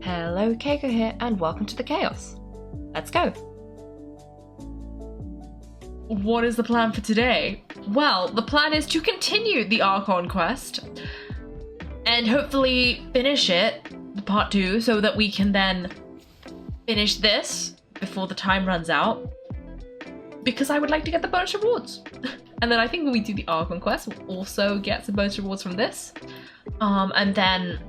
Hello, Kaiko here, and welcome to the chaos. Let's go. What is the plan for today? Well, the plan is to continue the Archon quest and hopefully finish it, part 2, so that we can then finish this before the time runs out, because I would like to get the bonus rewards. And then I think when we do the Archon quest, we'll also get some bonus rewards from this. And then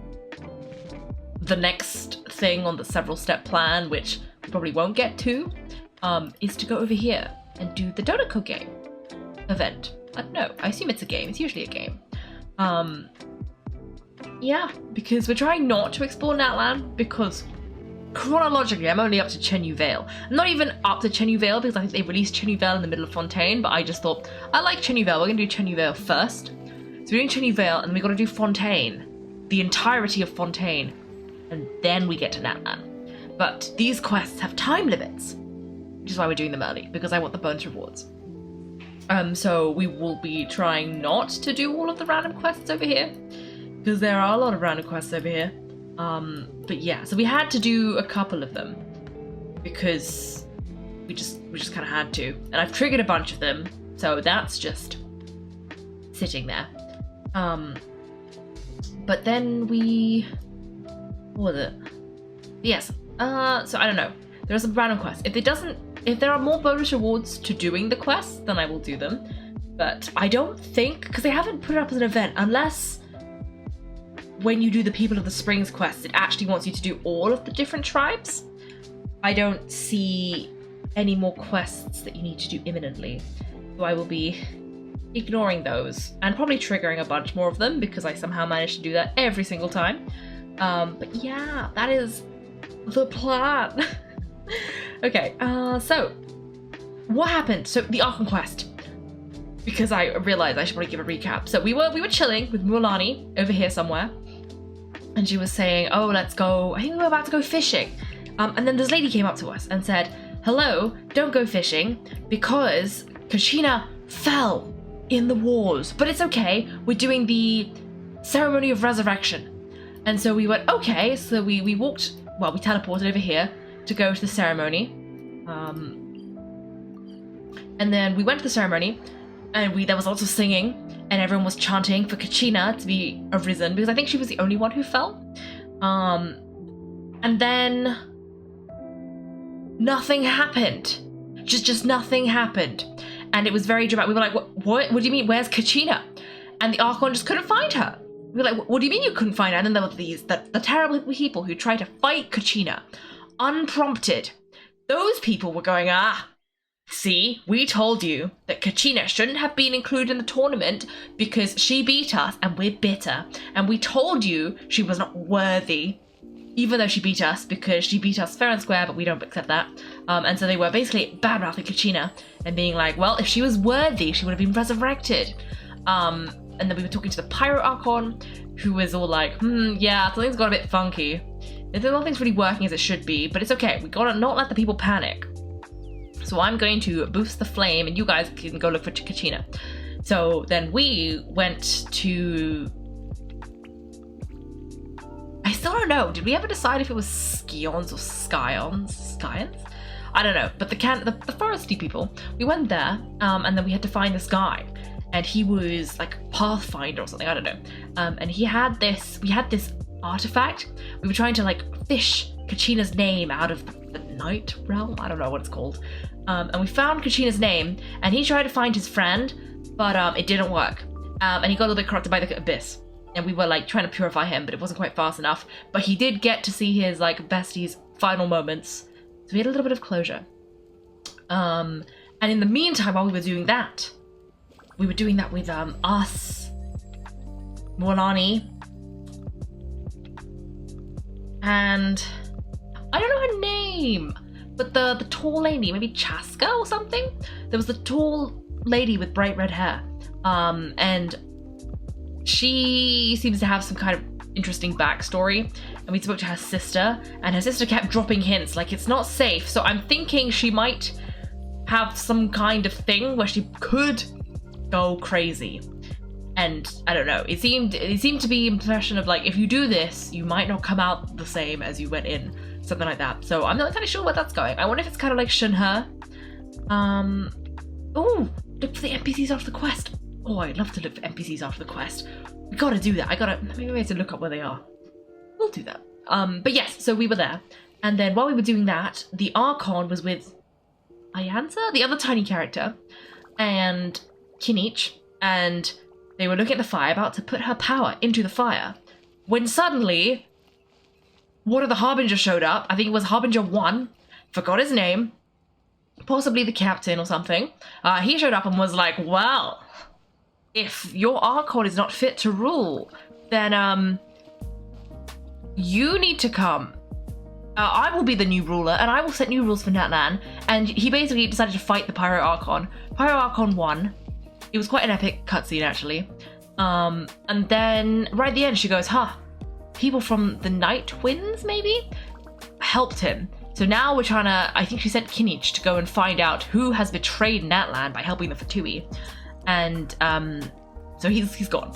the next thing on the several step plan, which we probably won't get to, is to go over here and do the Donut game event. I don't know, I assume it's a game, it's usually a game. Yeah, because we're trying not to explore Natlan, because chronologically I'm only up to Chenyu Vale. I'm not even up to Chenyu Vale because I think they released Chenyu Vale in the middle of Fontaine, but I just thought, I like Chenyu Vale, we're gonna do Chenyu Vale first. So we're doing Chenyu Vale and then we gotta do Fontaine, the entirety of Fontaine, and then we get to Natlan. But these quests have time limits, which is why we're doing them early, because I want the bonus rewards. So we will be trying not to do all of the random quests over here, because there are a lot of random quests over here. But yeah, so we had to do a couple of them, because we just kind of had to. And I've triggered a bunch of them, so that's just sitting there. But then what was it? Yes, so I don't know. There are some random quests. If there are more bonus rewards to doing the quests, then I will do them. But I don't think, because they haven't put it up as an event, unless when you do the People of the Springs quest, it actually wants you to do all of the different tribes. I don't see any more quests that you need to do imminently. So I will be ignoring those and probably triggering a bunch more of them because I somehow managed to do that every single time. But yeah, that is the plan. Okay, so what happened? So the Archon quest, because I realized I should probably give a recap. So we were chilling with Mulani over here somewhere, and she was saying, oh, let's go, I think we were about to go fishing. And then this lady came up to us and said, hello, don't go fishing because Kachina fell in the wars, but it's okay, we're doing the ceremony of resurrection. And so we went, okay, so we teleported over here to go to the ceremony. And then we went to the ceremony, and there was lots of singing, and everyone was chanting for Kachina to be arisen, because I think she was the only one who fell. And then nothing happened. Just nothing happened. And it was very dramatic. We were like, what do you mean? Where's Kachina? And the Archon just couldn't find her. We were like, what do you mean you couldn't find her? And then there were the terrible people who tried to fight Kachina, unprompted. Those people were going, see, we told you that Kachina shouldn't have been included in the tournament because she beat us and we're bitter. And we told you she was not worthy, even though she beat us, because she beat us fair and square, but we don't accept that. And so they were basically bad-mouthing Kachina and being like, well, if she was worthy, she would have been resurrected. And then we were talking to the Pyro Archon, who was all like, yeah, something's got a bit funky. Nothing's really working as it should be, but it's okay. We gotta not let the people panic. So I'm going to boost the flame, and you guys can go look for Kachina. So then we went to... I still don't know. Did we ever decide if it was Scions or Scions? I don't know. But the foresty people, we went there, and then we had to find this guy. And he was like Pathfinder or something, I don't know. And we had this artifact. We were trying to like fish Kachina's name out of the night realm. I don't know what it's called. And we found Kachina's name, and he tried to find his friend, but it didn't work. And he got a little bit corrupted by the abyss. And we were like trying to purify him, but it wasn't quite fast enough. But he did get to see his like bestie's final moments. So we had a little bit of closure. And in the meantime, while we were doing that with us, Morlani, and I don't know her name, but the tall lady, maybe Chaska or something? There was the tall lady with bright red hair. And she seems to have some kind of interesting backstory. And we spoke to her sister, and her sister kept dropping hints like it's not safe. So I'm thinking she might have some kind of thing where she could go crazy. And I don't know, it seemed to be impression of like, if you do this, you might not come out the same as you went in, something like that. So I'm not kind of sure where that's going. I wonder if it's kind of like Shinhe. Oh, look for the NPCs after the quest. Oh, I'd love to look for NPCs after the quest. We gotta do that. Maybe we have to look up where they are. We'll do that. But yes, so we were there. And then while we were doing that, the Archon was with Ayansa, the other tiny character, and Kinich, and they were looking at the fire, about to put her power into the fire, when suddenly one of the Harbingers showed up. I think it was Harbinger 1, forgot his name, possibly the captain or something. He showed up and was like, well, if your Archon is not fit to rule, then you need to come. I will be the new ruler, and I will set new rules for Natlan. And he basically decided to fight the Pyro Archon. Pyro Archon won. It was quite an epic cutscene, actually. And then, right at the end, she goes, people from the Night Twins, maybe? Helped him. So now we're trying to, I think she sent Kinich to go and find out who has betrayed Natlan by helping the Fatui. And, so he's gone.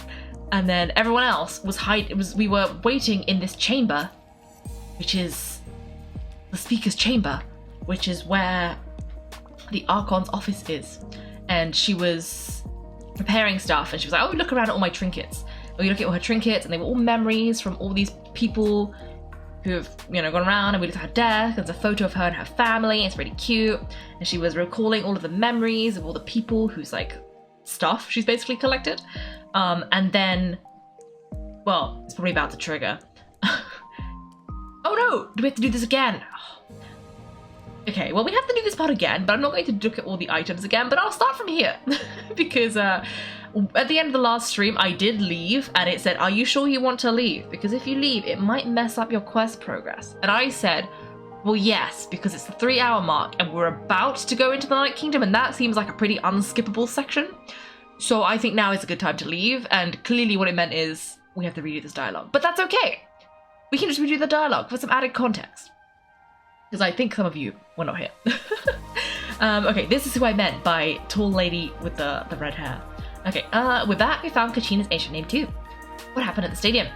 And then everyone else was we were waiting in this chamber, which is the Speaker's Chamber, which is where the Archon's office is. And she was preparing stuff, and she was like, oh, look around at all my trinkets. And we look at all her trinkets, and they were all memories from all these people who have, gone around, and we looked at her desk. There's a photo of her and her family. It's really cute. And she was recalling all of the memories of all the people whose, stuff she's basically collected. And then, well, it's probably about to trigger. Oh no! Do we have to do this again? Okay, well, we have to do this part again, but I'm not going to look at all the items again, but I'll start from here. Because at the end of the last stream, I did leave, and it said, are you sure you want to leave? Because if you leave, it might mess up your quest progress. And I said, well, yes, because it's the 3-hour mark, and we're about to go into the Night Kingdom, and that seems like a pretty unskippable section. So I think now is a good time to leave, and clearly what it meant is we have to redo this dialogue. But that's okay! We can just redo the dialogue for some added context. Because I think some of you were not here. Okay, this is who I meant by tall lady with the red hair. Okay, we're back. We found Kachina's ancient name too. What happened at the stadium?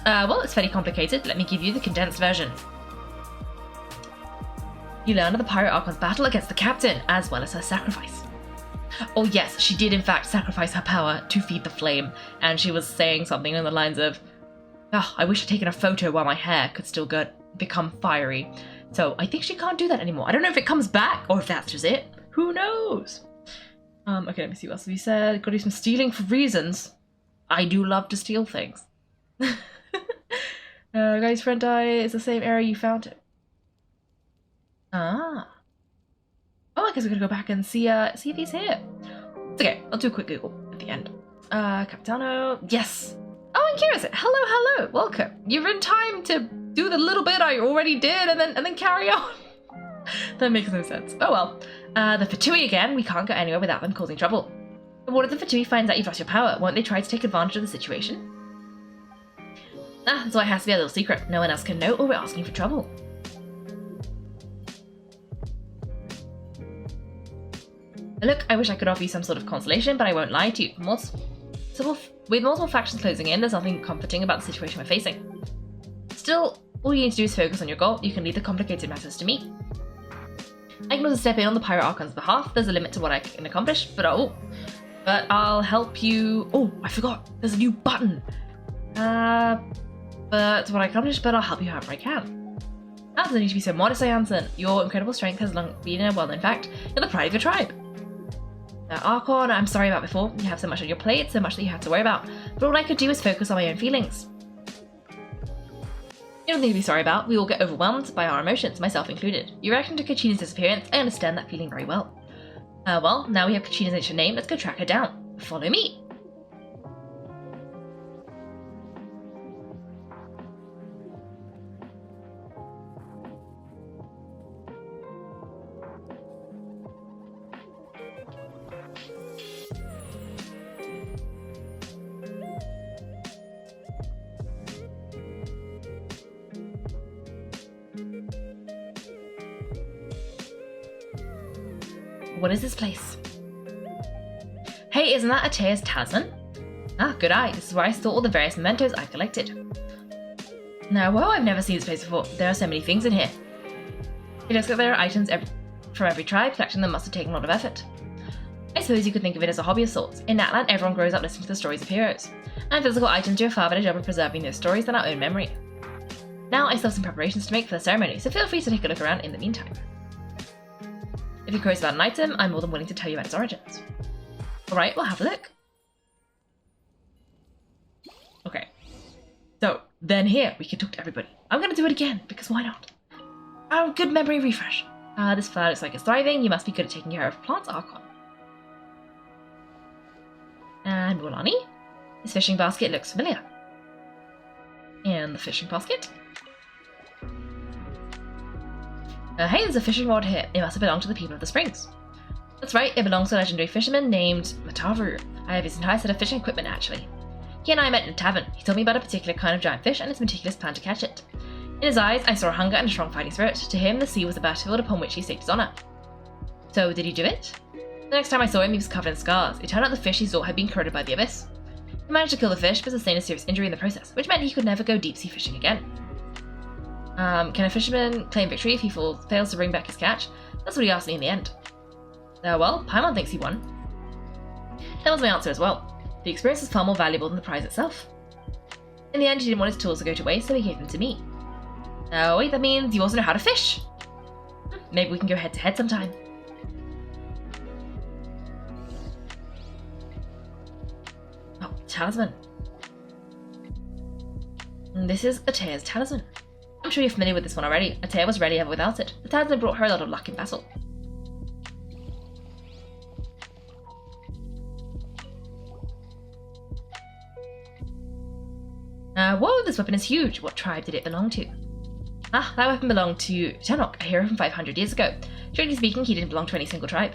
Well, it's fairly complicated. Let me give you the condensed version. You learn of the Pirate Archon's battle against the captain, as well as her sacrifice. Oh yes, she did in fact sacrifice her power to feed the flame, and she was saying something in the lines of, oh, I wish I'd taken a photo while my hair could still become fiery. So I think she can't do that anymore. I don't know if it comes back or if that's just it. Who knows? Okay, let me see what else we said. Gotta do some stealing for reasons. I do love to steal things. Guy's front eye is the same area you found it. Ah. Oh, I guess we're gonna go back and see if he's here. It's okay, I'll do a quick Google at the end. Capitano, yes. Oh, and Kira said, hello, welcome. You're in time to do the little bit I already did and then carry on. That makes no sense. Oh well. The Fatui again, we can't go anywhere without them causing trouble. But what if the Fatui finds out you've lost your power? Won't they try to take advantage of the situation? That's why it has to be a little secret. No one else can know or we're asking for trouble. Look, I wish I could offer you some sort of consolation, but I won't lie to you. With multiple factions closing in, there's nothing comforting about the situation we're facing. Still, all you need to do is focus on your goal. You can leave the complicated matters to me. I can also step in on the Pyro Archon's behalf. There's a limit to what I can accomplish, but I'll help you. Oh, I forgot. There's a new button. But what I accomplish, but I'll help you however I can. How does it need to be so modest, Jansen? Your incredible strength has long been a well-known fact. You're the pride of your tribe. Archon, I'm sorry about before. You have so much on your plate, so much that you have to worry about. But all I could do is focus on my own feelings. You don't need to be sorry about. We all get overwhelmed by our emotions, myself included. Your reaction to Kachina's disappearance, I understand that feeling very well. Well, now we have Kachina's ancient name, let's go track her down. Follow me. What is this place? Hey, isn't that Atea's talisman? Ah, good eye. This is where I store all the various mementos I collected. Now, whoa, I've never seen this place before. There are so many things in here. It looks like there are items from every tribe. Collecting them must have taken a lot of effort. I suppose you could think of it as a hobby of sorts. In Natlan, everyone grows up listening to the stories of heroes, and physical items do a far better job of preserving those stories than our own memory. Now I still have some preparations to make for the ceremony, so feel free to take a look around in the meantime. If you're curious about an item, I'm more than willing to tell you about its origins. Alright, we'll have a look. Okay. So, then here, we can talk to everybody. I'm gonna do it again, because why not? Our good memory refresh. This flower looks like it's thriving. You must be good at taking care of plants, Archon. And Mulani? This fishing basket looks familiar. And the fishing basket? Hey, there's a fishing rod here. It must have belonged to the people of the springs. That's right, it belongs to a legendary fisherman named Mataru. I have his entire set of fishing equipment, actually. He and I met in a tavern. He told me about a particular kind of giant fish and his meticulous plan to catch it. In his eyes, I saw hunger and a strong fighting spirit. To him, the sea was the battlefield upon which he staked his honor. So, did he do it? The next time I saw him, he was covered in scars. It turned out the fish he saw had been corroded by the abyss. He managed to kill the fish, but sustained a serious injury in the process, which meant he could never go deep-sea fishing again. Can a fisherman claim victory if he fails to bring back his catch? That's what he asked me in the end. Well, Paimon thinks he won. That was my answer as well. The experience was far more valuable than the prize itself. In the end, he didn't want his tools to go to waste, so he gave them to me. Oh wait, that means you also know how to fish! Maybe we can go head-to-head sometime. Oh, talisman. This is Atea's talisman. I'm sure you're familiar with this one already. Atea was rarely ever without it. The talisman brought her a lot of luck in battle. Whoa, this weapon is huge. What tribe did it belong to? Ah, that weapon belonged to Tenok, a hero from 500 years ago. Strictly speaking, he didn't belong to any single tribe.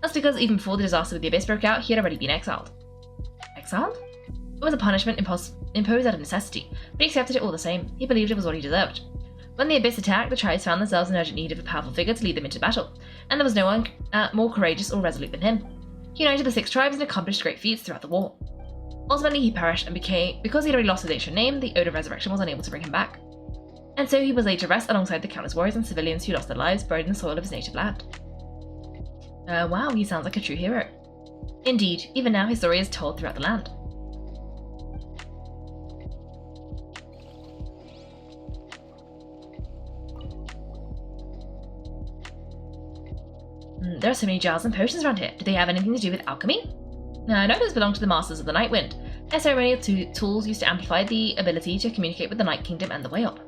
That's because even before the disaster with the Abyss broke out, he had already been exiled. Exiled? It was a punishment imposed out of necessity, but he accepted it all the same. He believed it was what he deserved. When the Abyss attacked, the tribes found themselves in urgent need of a powerful figure to lead them into battle, and there was no one more courageous or resolute than him. He united the 6 tribes and accomplished great feats throughout the war. Ultimately, he perished and because he had already lost his ancient name, the Ode of Resurrection was unable to bring him back. And so he was laid to rest alongside the countless warriors and civilians who lost their lives buried in the soil of his native land. Wow, he sounds like a true hero. Indeed, even now his story is told throughout the land. There are so many jars and potions around here. Do they have anything to do with alchemy? No, those belong to the Masters of the Night Wind. They're ceremonial tools used to amplify the ability to communicate with the Night Kingdom and the Way Up.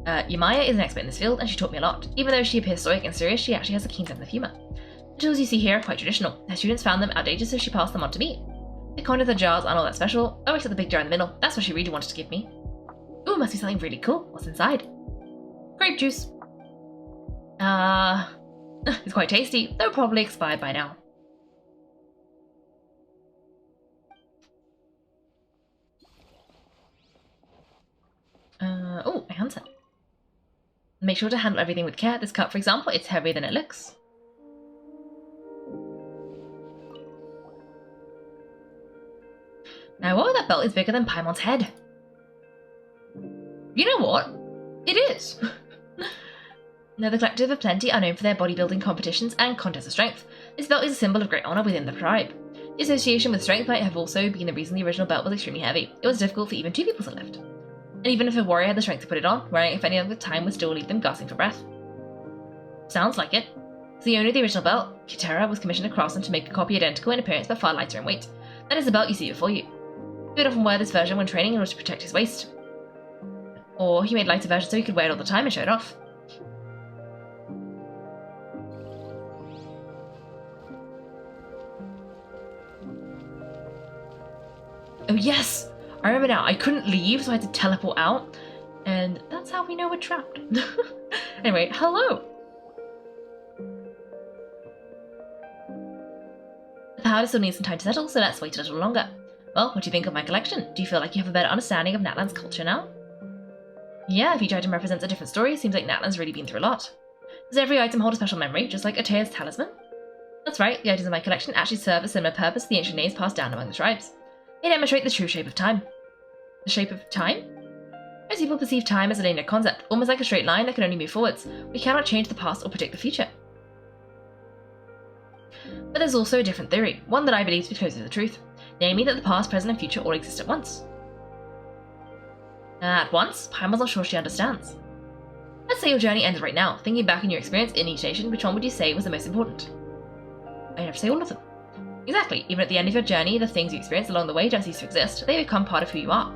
Yamaya is an expert in this field, and she taught me a lot. Even though she appears stoic and serious, she actually has a keen sense of humour. The tools you see here are quite traditional. Her students found them outdated, so she passed them on to me. The contents of the jars aren't all that special. Oh, except the big jar in the middle. That's what she really wanted to give me. Ooh, must be something really cool. What's inside? Grape juice. It's quite tasty, though probably expired by now. Oh, a handset. Make sure to handle everything with care. This cup, for example, it's heavier than it looks. Now, what if that belt is bigger than Paimon's head? You know what? It is! Now, the Collective of Plenty are known for their bodybuilding competitions and contests of strength. This belt is a symbol of great honour within the tribe. The association with strength might have also been the reason the original belt was extremely heavy. It was difficult for even 2 people to lift. And even if a warrior had the strength to put it on, wearing it for any other time would still leave them gasping for breath. Sounds like it. So the owner of the original belt, Kitera, was commissioned across them to make a copy identical in appearance but far lighter in weight. That is the belt you see before you. He would often wear this version when training in order to protect his waist. Or he made lighter versions so he could wear it all the time and show it off. Oh yes! I remember now, I couldn't leave, so I had to teleport out. And that's how we know we're trapped. Anyway, hello! The powder still needs some time to settle, so let's wait a little longer. Well, what do you think of my collection? Do you feel like you have a better understanding of Natlan's culture now? Yeah, if each item represents a different story, seems like Natlan's really been through a lot. Does every item hold a special memory, just like Atea's talisman? That's right, the items in my collection actually serve a similar purpose to the ancient names passed down among the tribes. They demonstrate the true shape of time. The shape of time? Most people perceive time as a linear concept, almost like a straight line that can only move forwards. We cannot change the past or predict the future. But there's also a different theory, one that I believe to be closer to the truth, namely that the past, present, and future all exist at once. At once? Paimon's not sure she understands. Let's say your journey ends right now. Thinking back on your experience in each nation, which one would you say was the most important? I'd have to say all of them. Exactly. Even at the end of your journey, the things you experienced along the way don't cease to exist. They become part of who you are.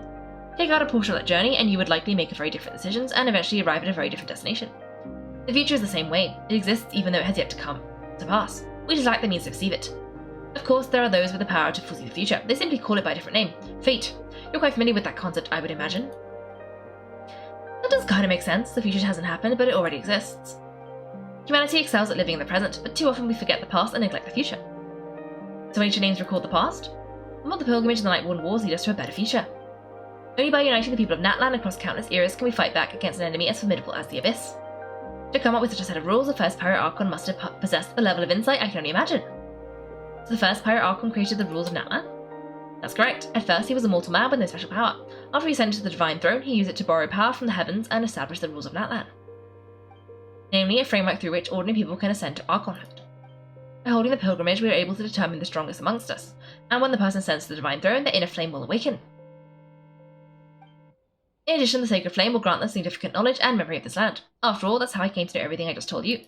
Take out a portion of that journey, and you would likely make very different decisions and eventually arrive at a very different destination. The future is the same way. It exists even though it has yet to come to pass. We just lack the means to perceive it. Of course, there are those with the power to foresee the future. They simply call it by a different name. Fate. You're quite familiar with that concept, I would imagine. That does kind of make sense. The future hasn't happened, but it already exists. Humanity excels at living in the present, but too often we forget the past and neglect the future. So ancient names record the past? And will the pilgrimage and the Nightborn Wars lead us to a better future? Only by uniting the people of Natlan across countless eras can we fight back against an enemy as formidable as the Abyss. To come up with such a set of rules, the first Pirate Archon must have possessed the level of insight I can only imagine. So the first Pirate Archon created the rules of Natlan? That's correct. At first he was a mortal man with no special power. After he ascended to the Divine Throne, he used it to borrow power from the heavens and establish the rules of Natlan. Namely, a framework through which ordinary people can ascend to Archonhood. By holding the pilgrimage, we are able to determine the strongest amongst us, and when the person ascends to the Divine Throne, their inner flame will awaken. In addition, the Sacred Flame will grant them significant knowledge and memory of this land. After all, that's how I came to know everything I just told you.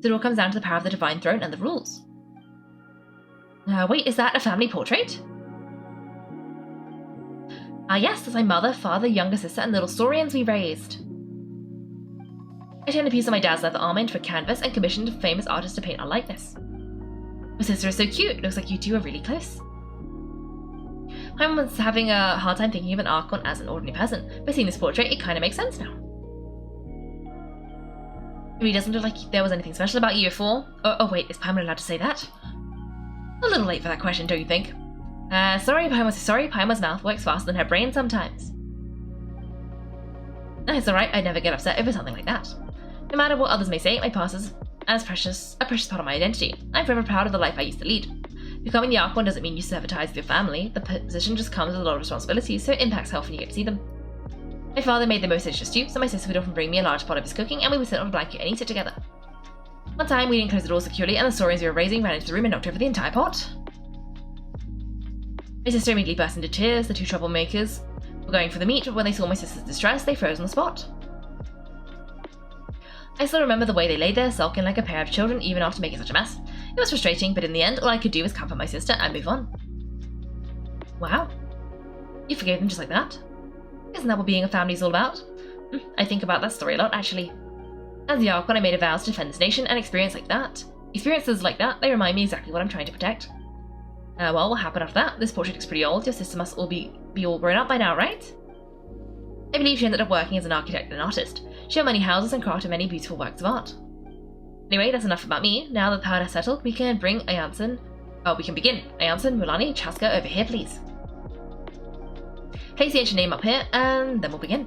So it all comes down to the power of the Divine Throne and the rules. Wait, is that a family portrait? Yes, that's my mother, father, younger sister, and little saurians we raised. I turned a piece of my dad's leather armor into a canvas and commissioned a famous artist to paint our likeness. My sister is so cute, looks like you two are really close. My mum was having a hard time thinking of an Archon as an ordinary person, but seeing this portrait, it kind of makes sense now. It really doesn't look like there was anything special about you before. Oh wait, is Paimon allowed to say that? A little late for that question, don't you think? Sorry, Paimon's mouth works faster than her brain sometimes. No, it's alright, I'd never get upset over something like that. No matter what others may say, my past is a precious part of my identity. I'm forever proud of the life I used to lead. Becoming the Archon doesn't mean you sever ties with your family. The position just comes with a lot of responsibilities, so it impacts health when you get to see them. My father made the most delicious stew, so my sister would often bring me a large pot of his cooking, and we would sit on a blanket and eat it together. One time, we didn't close the door securely, and the saurians we were raising ran into the room and knocked over the entire pot. My sister immediately burst into tears. The two troublemakers were going for the meat, but when they saw my sister's distress, they froze on the spot. I still remember the way they lay there, sulking like a pair of children, even after making such a mess. It was frustrating, but in the end, all I could do was comfort my sister and move on. Wow. You forgave them just like that? Isn't that what being a family is all about? I think about that story a lot, actually. As the Archon, I made a vow to defend this nation, and experiences like that, they remind me exactly what I'm trying to protect. Well, what happened after that? This portrait looks pretty old. Your sister must be all grown up by now, right? I believe she ended up working as an architect and an artist. She owned many houses and crafted many beautiful works of art. Anyway, that's enough about me. Now that the powder has settled, we can begin. Ayanson, Mulani, Chaska, over here, please. Place the ancient name up here, and then we'll begin.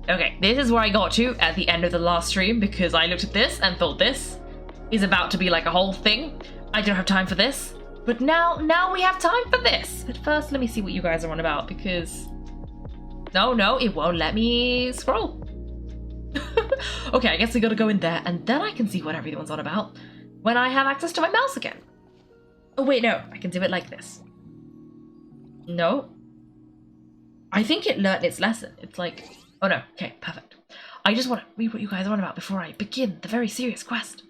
Okay, this is where I got to at the end of the last stream, because I looked at this and thought this is about to be like a whole thing. I don't have time for this. But now we have time for this. But first, let me see what you guys are on about, because... No, it won't let me scroll. Okay, I guess we gotta go in there, and then I can see what everyone's on about when I have access to my mouse again. Oh wait, no, I can do it like this. No. I think it learned its lesson. It's like... Oh no, okay, perfect. I just want to read what you guys are on about before I begin the very serious quest.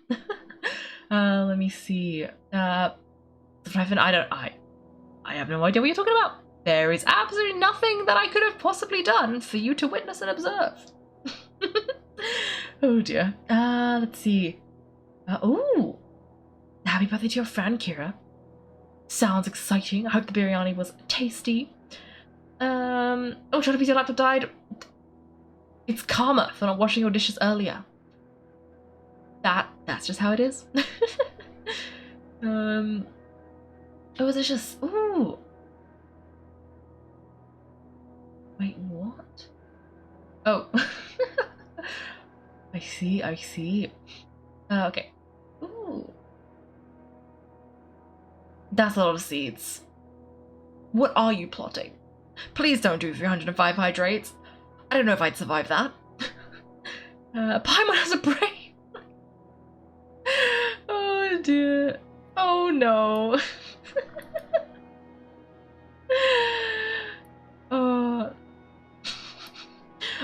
Let me see. I have no idea what you're talking about. There is absolutely nothing that I could have possibly done for you to witness and observe. Oh dear. Let's see. Ooh. Happy birthday to your friend, Kira. Sounds exciting. I hope the biryani was tasty. Oh, try to be your laptop died. It's karma for not washing your dishes earlier. That's just how it is. Oh, delicious. Ooh. Wait, what? Oh. I see. Okay. Ooh. That's a lot of seeds. What are you plotting? Please don't do 305 hydrates. I don't know if I'd survive that. Paimon has a brain. Oh dear. Oh no.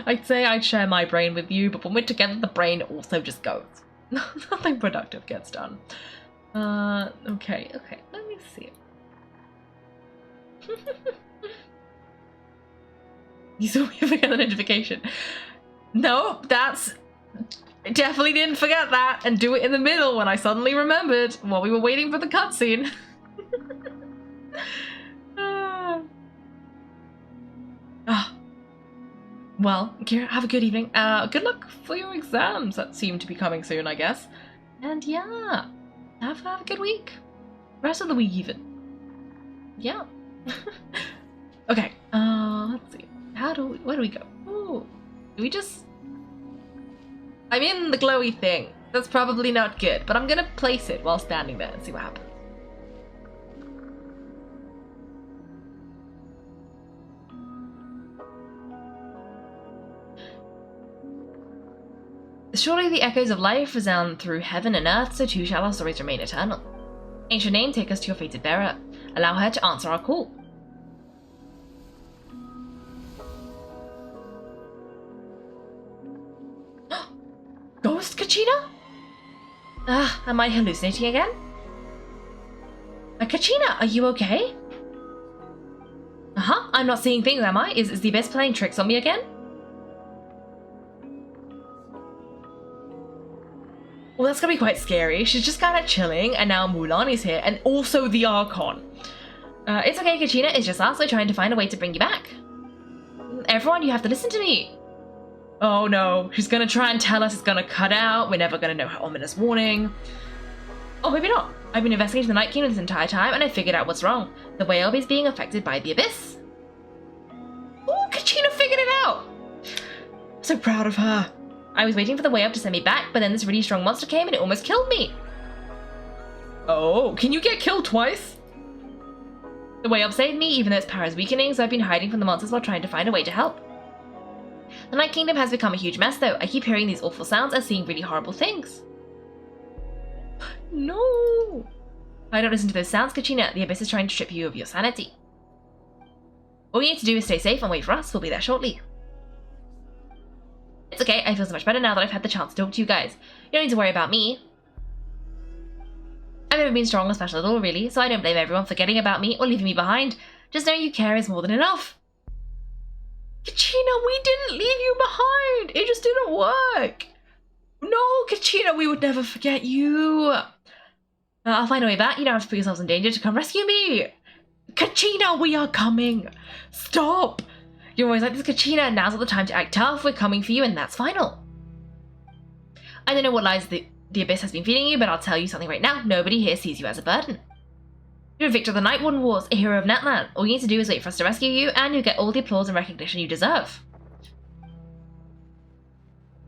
I'd say I'd share my brain with you, but when we're together, the brain also just goes. Nothing productive gets done. Okay, let me see. You saw me forget the notification. No, I definitely didn't forget that and do it in the middle when I suddenly remembered while we were waiting for the cutscene. Well, Kira, have a good evening. Good luck for your exams that seem to be coming soon, I guess. And yeah, have a good week. Rest of the week even. Yeah. Okay, let's see. Where do we go? Ooh, do we just... I'm in the glowy thing. That's probably not good, but I'm gonna place it while standing there and see what happens. Surely the echoes of life resound through heaven and earth, so too shall our stories remain eternal. Ancient name, take us to your fated bearer. Allow her to answer our call. Ghost Kachina? Am I hallucinating again? Kachina, are you okay? I'm not seeing things, am I? Is the abyss playing tricks on me again? Well, that's gonna be quite scary. She's just kind of chilling, and now Mulani's here, and also the Archon. It's okay, Kachina, it's just us. We're trying to find a way to bring you back. Everyone, you have to listen to me. Oh no, she's gonna try and tell us it's gonna cut out. We're never gonna know her ominous warning. Oh, maybe not. I've been investigating the Night Kingdom this entire time, and I figured out what's wrong. The whale is being affected by the abyss. Oh, Kachina figured it out. I'm so proud of her. I was waiting for the way up to send me back, but then this really strong monster came and it almost killed me. Oh, can you get killed twice? The way up saved me, even though its power is weakening, so I've been hiding from the monsters while trying to find a way to help. The Night Kingdom has become a huge mess though. I keep hearing these awful sounds and seeing really horrible things. No! I don't listen to those sounds, Kachina. The abyss is trying to strip you of your sanity. All you need to do is stay safe and wait for us. We'll be there shortly. It's okay, I feel so much better now that I've had the chance to talk to you guys. You don't need to worry about me. I've never been strong or special at all, really, so I don't blame everyone for forgetting about me or leaving me behind. Just knowing you care is more than enough. Kachina, we didn't leave you behind! It just didn't work! No, Kachina, we would never forget you! I'll find a way back. You don't have to put yourselves in danger to come rescue me! Kachina, we are coming! Stop! You're always like this, Kachina, now's not the time to act tough. We're coming for you, and that's final. I don't know what lies the abyss has been feeding you, but I'll tell you something right now. Nobody here sees you as a burden. You're a victor of the Night Warden Wars, a hero of Netland. All you need to do is wait for us to rescue you, and you'll get all the applause and recognition you deserve.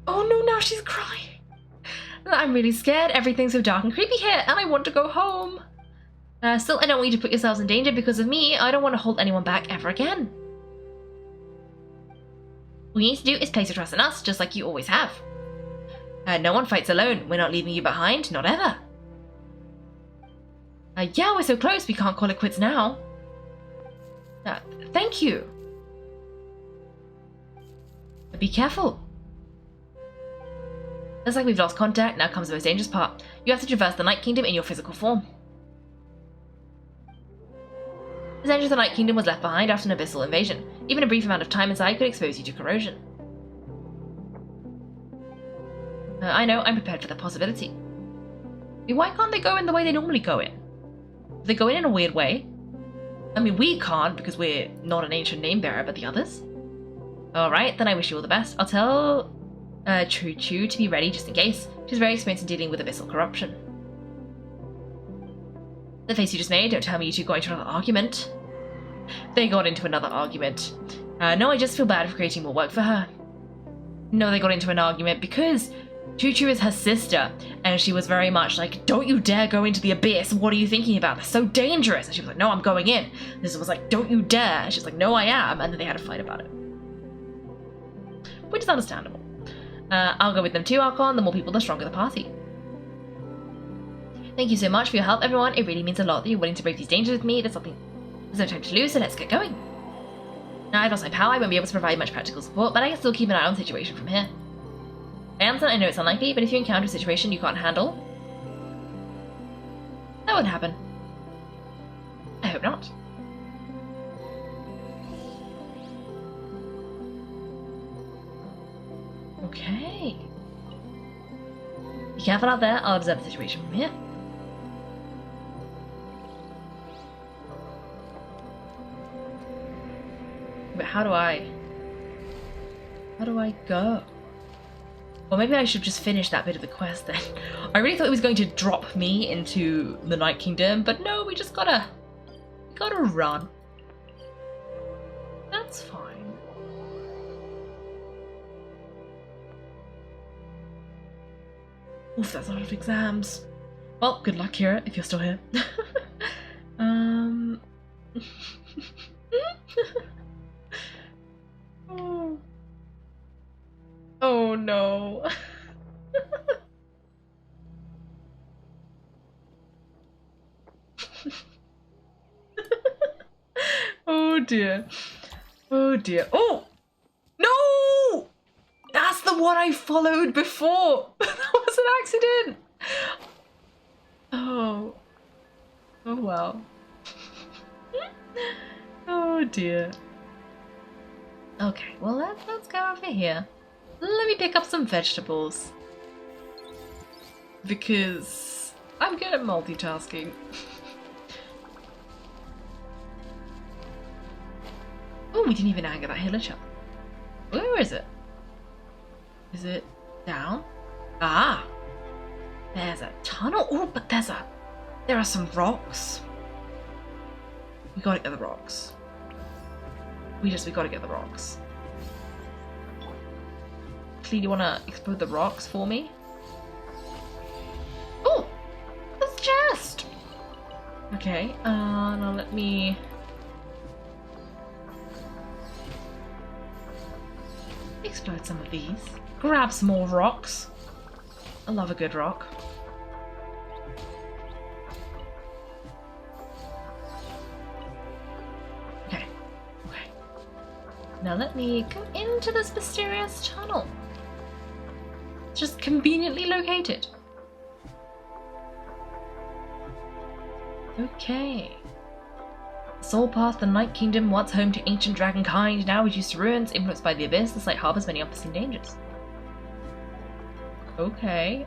Oh no, now she's crying. I'm really scared. Everything's so dark and creepy here, and I want to go home. Still, I don't want you to put yourselves in danger because of me. I don't want to hold anyone back ever again. All you need to do is place your trust in us, just like you always have. No one fights alone. We're not leaving you behind, not ever. Yeah, we're so close, we can't call it quits now. Thank you. But be careful. Looks like we've lost contact, now comes the most dangerous part. You have to traverse the Night Kingdom in your physical form. The center of the Night Kingdom was left behind after an abyssal invasion. Even a brief amount of time inside could expose you to corrosion. I know, I'm prepared for the possibility. Why can't they go in the way they normally go in? They go in a weird way. I mean, we can't because we're not an ancient name bearer, but the others? Alright, then I wish you all the best. I'll tell Choo Choo to be ready just in case. She's very experienced in dealing with abyssal corruption. The face you just made, don't tell me you two got into another argument. They got into another argument. No, I just feel bad for creating more work for her. No, they got into an argument because Choo Choo is her sister, And she was very much like, don't you dare go into the abyss. What are you thinking about? It's so dangerous. And she was like, no, I'm going in. This was like, don't you dare. And she's like, no, I am. And then they had a fight about it. Which is understandable. I'll go with them too, Archon. The more people, the stronger the party. Thank you so much for your help, everyone. It really means a lot that you're willing to brave these dangers with me. There's no time to lose, so let's get going. Now I've lost my power, I won't be able to provide much practical support, but I can still keep an eye on the situation from here. I know it's unlikely, but if you encounter a situation you can't handle, that wouldn't happen. I hope not. Okay. Be careful out there, I'll observe the situation from here. But how do I go? Or maybe I should just finish that bit of the quest then. I really thought it was going to drop me into the Night Kingdom, but no, we gotta run. That's fine. Oof, that's a lot of exams. Well, good luck, Kira, if you're still here. Oh. Oh no. Oh dear. Oh dear. Oh! No! That's the one I followed before. That was an accident. Oh. Oh well. Oh dear. Okay, well let's go over here. Let me pick up some vegetables. Because I'm good at multitasking. Oh, we didn't even anger that villager. Where is it? Is it down? Ah! There's a tunnel. Oh, but there are some rocks. We gotta get the rocks. We gotta get the rocks. Clee, do you wanna explode the rocks for me? Oh! There's a chest! Okay, now let me... explode some of these. Grab some more rocks. I love a good rock. Okay. Now let me go into this mysterious tunnel. It's just conveniently located. Okay. Soul Path, the Night Kingdom, once home to ancient dragonkind, now reduced to ruins, influenced by the abyss, the site harbors many unforeseen dangers. Okay.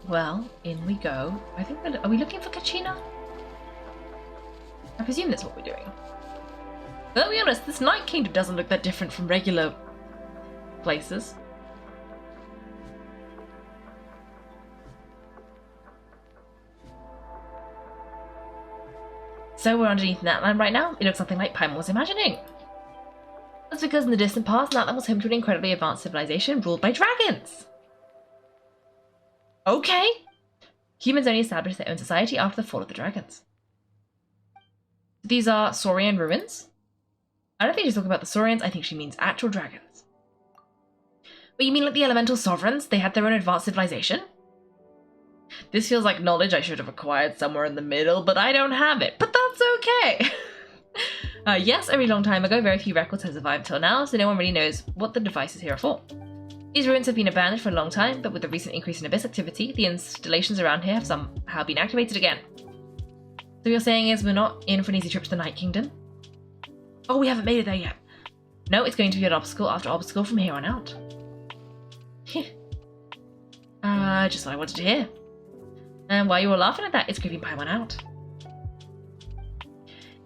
Well, in we go. I think are we looking for Kachina? I presume that's what we're doing. But to be honest, this Night Kingdom doesn't look that different from regular places. So we're underneath Natlan right now. It looks something like Paimon was imagining. That's because in the distant past, Natlan was home to an incredibly advanced civilization ruled by dragons. Okay. Humans only established their own society after the fall of the dragons. These are Saurian ruins. I don't think she's talking about the Saurians, I think she means actual dragons. But you mean like the elemental sovereigns? They had their own advanced civilization? This feels like knowledge I should have acquired somewhere in the middle, but I don't have it. But that's okay! Yes, a really long time ago, very few records have survived till now, so no one really knows what the devices here are for. These ruins have been abandoned for a long time, but with the recent increase in abyss activity, the installations around here have somehow been activated again. So what you're saying is we're not in for an easy trip to the Night Kingdom? Oh, we haven't made it there yet. No, it's going to be an obstacle after obstacle from here on out. Just what I wanted to hear. And while you were laughing at that, it's creeping Paimon out.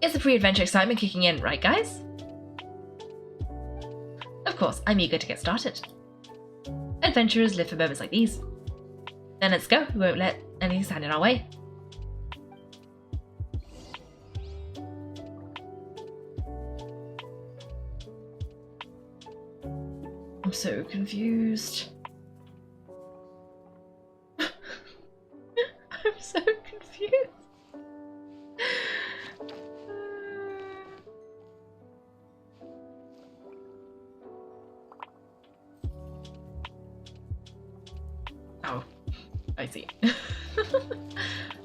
It's the pre-adventure excitement kicking in, right guys? Of course, I'm eager to get started. Adventurers live for moments like these. Then let's go. We won't let anything stand in our way. I'm so confused. I'm so confused. Oh, I see.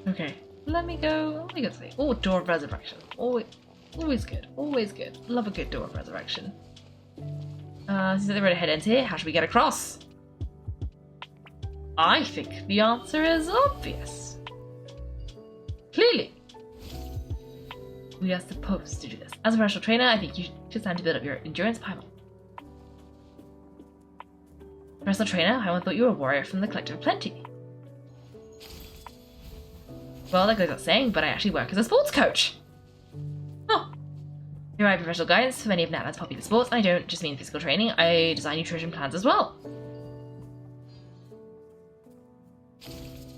Okay, let me go see. Oh, Door of Resurrection. Always good. Always good. Love a good Door of Resurrection. Since they're ready to head into here, how should we get across? I think the answer is obvious. Clearly, we are supposed to do this. As a professional trainer, I think you should time to build up your endurance, Paimon. Professional trainer, I thought you were a warrior from the Collective of Plenty. Well, that goes without saying, but I actually work as a sports coach. Oh. You provide professional guidance for many of Natlan's popular sports, and I don't just mean physical training, I design nutrition plans as well.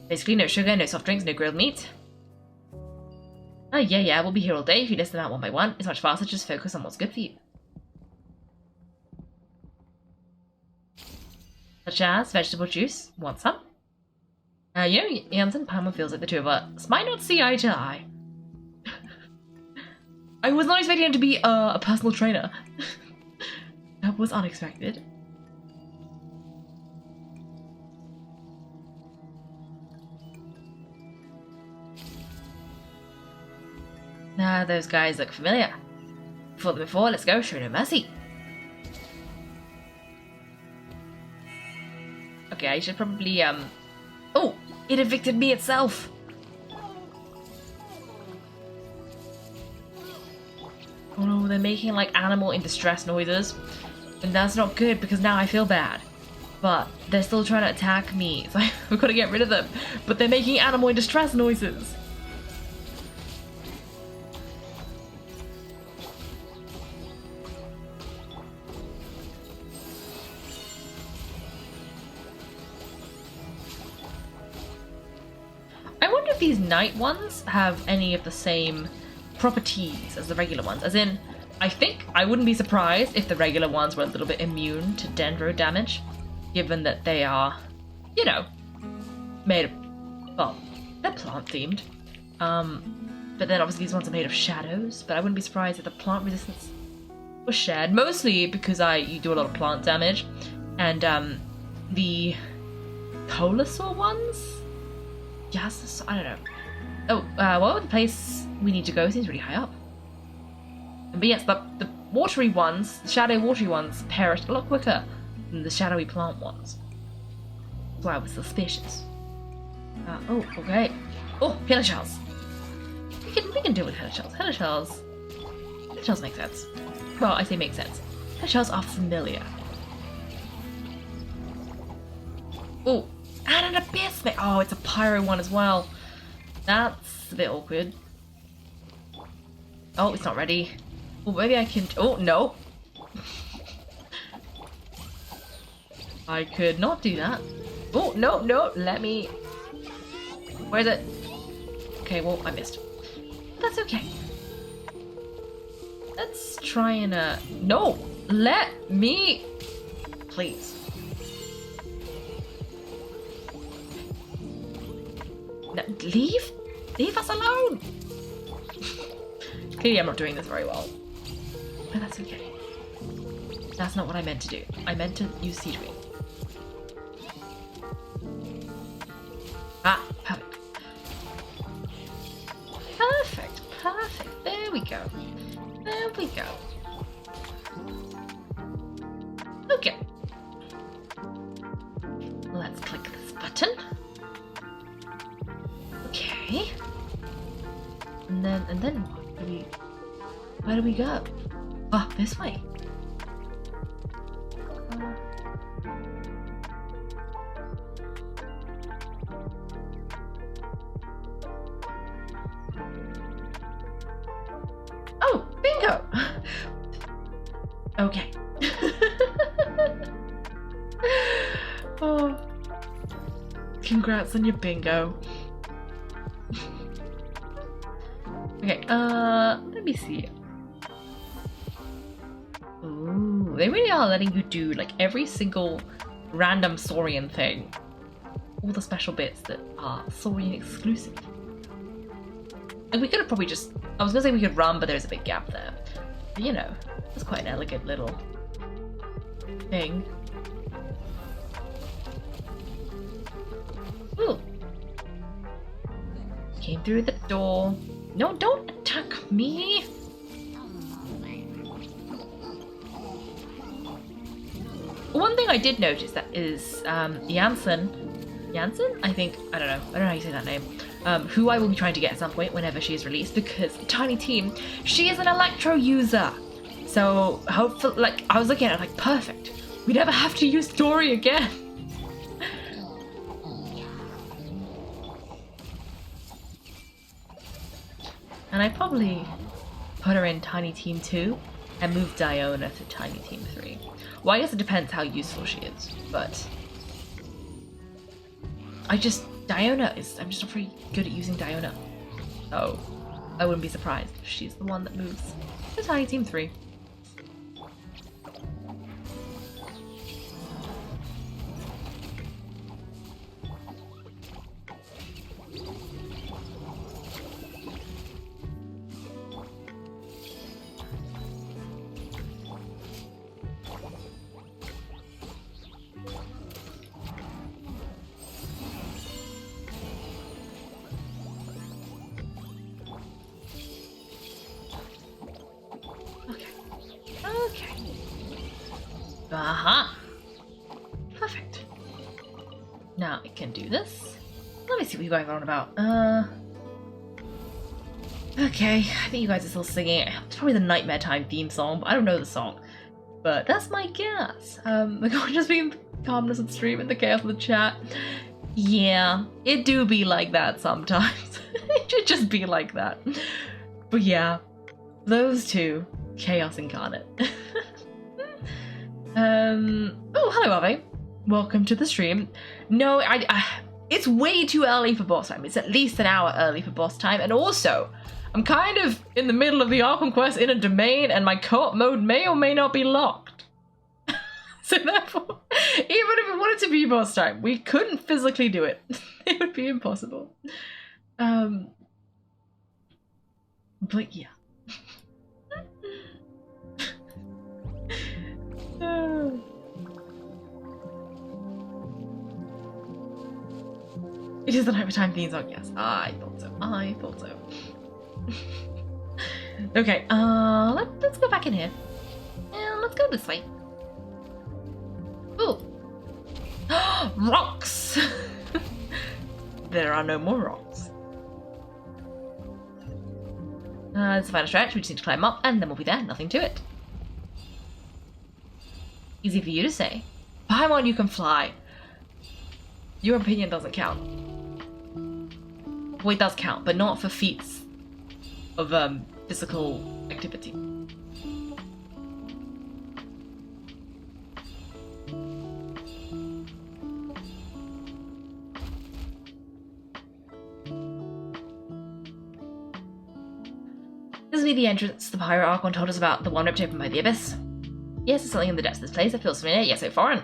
Basically, no sugar, no soft drinks, no grilled meat. Oh, yeah, we'll be here all day if you list them out one by one. It's much faster to just focus on what's good for you. Such as vegetable juice. Want some? You know, Jans and Paimon feels like the two of us might not see eye to eye. I was not expecting him to be a personal trainer. That was unexpected. Those guys look familiar. Fought them before, let's go, show no mercy. Okay, I should probably, Oh! It evicted me itself! Oh no, they're making like animal in distress noises. And that's not good because now I feel bad. But they're still trying to attack me, so we've got to get rid of them. But they're making animal in distress noises. I wonder if these night ones have any of the same properties as the regular ones. As in, I think I wouldn't be surprised if the regular ones were a little bit immune to dendro damage, given that they are, you know, made of, well, they're plant themed. But then obviously these ones are made of shadows, but I wouldn't be surprised if the plant resistance was shared, mostly because you do a lot of plant damage, and the Colosaur ones? Yes, I don't know. Oh, well, the place we need to go seems really high up. But yes, the watery ones, the shadow watery ones, perish a lot quicker than the shadowy plant ones. That's why I was suspicious. Oh, okay. Oh, pillar shells. We can deal with pillar shells. Pillar shells make sense. Well, I say make sense. Pillar shells are familiar. Oh, and an abyss. Oh, it's a pyro one as well. That's a bit awkward. Oh, it's not ready. Oh, maybe I can. Oh, no. I could not do that. Oh, no, let me. Where is it? Okay, well, I missed. That's okay. Let's try and, no! Let me! Please. No, leave? Leave us alone! Clearly I'm not doing this very well. But that's okay. That's not what I meant to do. I meant to use Siege Wing. Ah, perfect. Perfect. There we go. Okay. Let's click this button. Okay. And then what? Where do we go? Ah, this way. Oh, bingo! Okay. Oh. Congrats on your bingo. Okay, let me see. Ooh, they really are letting you do like every single random Saurian thing. All the special bits that are Saurian exclusive. Like we could have probably just, I was gonna say we could run, but there's a big gap there. But you know, it's quite an elegant little thing. Ooh. Came through the door. No, don't attack me! One thing I did notice that is Janssen, I think, I don't know how you say that name, who I will be trying to get at some point whenever she is released, because Tiny Team, she is an Electro user. So hopefully, like, I was looking at it like, perfect. We never have to use Dory again. And I probably put her in Tiny Team 2 and move Diona to Tiny Team 3. Well, I guess it depends how useful she is, but I'm just not very good at using Diona. So I wouldn't be surprised if she's the one that moves to Tiny Team 3. Aha! Perfect. Now I can do this. Let me see what you guys are on about. Okay, I think you guys are still singing. It's probably the Nightmare Time theme song, but I don't know the song. But that's my guess. We're going to just be calmness on stream and the chaos in the chat. Yeah, it do be like that sometimes. It should just be like that. But yeah, those two, chaos incarnate. Oh, hello, Ave. Welcome to the stream. No, it's way too early for boss time. It's at least an hour early for boss time. And also, I'm kind of in the middle of the Arkham quest in a domain, and my co-op mode may or may not be locked. So therefore, even if it wanted to be boss time, we couldn't physically do it. It would be impossible. But yeah. It is the Nightmare theme song, yes. I thought so. Okay, let's go back in here. And let's go this way. Ooh. Rocks! There are no more rocks. It's a final stretch, we just need to climb up and then we'll be there, nothing to it. Easy for you to say. Paimon, you can fly. Your opinion doesn't count. Well, it does count, but not for feats of physical activity. This will be the entrance the pirate Archon told us about, the one ripped open by the abyss. Yes, there's something in the depths of this place that feels familiar, yet so foreign.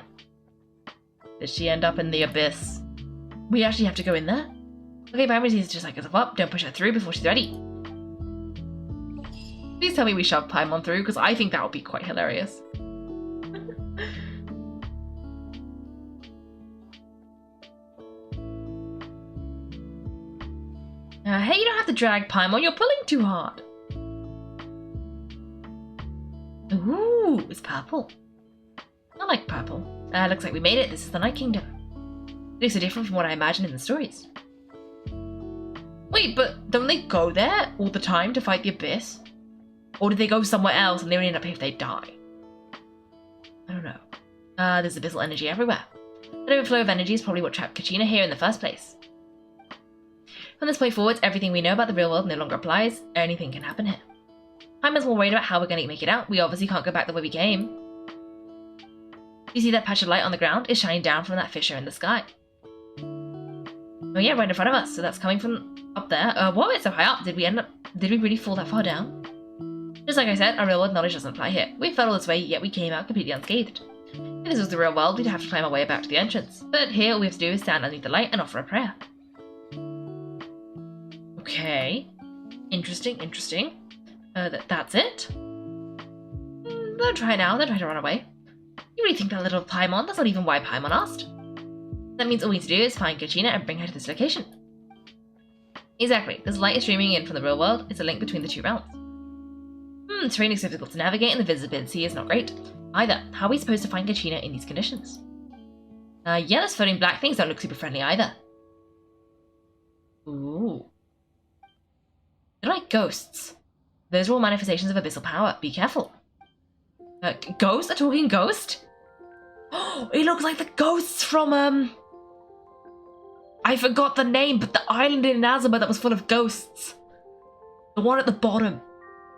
Did she end up in the abyss? We actually have to go in there? Okay, Paimon needs to just like us up. Don't push her through before she's ready. Please tell me we shove Paimon through, because I think that would be quite hilarious. Hey, you don't have to drag Paimon, you're pulling too hard. Ooh, it's purple. I like purple. Looks like we made it. This is the Night Kingdom. It looks so different from what I imagined in the stories. Wait, but don't they go there all the time to fight the Abyss? Or do they go somewhere else and they only end up here if they die? I don't know. There's abyssal energy everywhere. That overflow of energy is probably what trapped Kachina here in the first place. From this point forwards, everything we know about the real world no longer applies. Anything can happen here. I'm as well worried about how we're going to make it out. We obviously can't go back the way we came. You see that patch of light on the ground? It's shining down from that fissure in the sky. Oh yeah, right in front of us. So that's coming from up there. Whoa, it's so high up. Did we really fall that far down? Just like I said, our real world knowledge doesn't apply here. We fell all this way, yet we came out completely unscathed. If this was the real world, we'd have to climb our way back to the entrance. But here, all we have to do is stand underneath the light and offer a prayer. Okay. Interesting. That's it? Don't try now, don't try to run away. You really think that little Paimon? That's not even why Paimon asked. That means all we need to do is find Kachina and bring her to this location. Exactly. This light is streaming in from the real world. It's a link between the two realms. Terrain is difficult to navigate and the visibility is not great. Either. How are we supposed to find Kachina in these conditions? Yeah, those floating black things don't look super friendly either. Ooh. They're like ghosts. Those are all manifestations of abyssal power. Be careful. Ghost? A talking ghost? Oh, it looks like the ghosts from, I forgot the name, but the island in Nazima that was full of ghosts. The one at the bottom.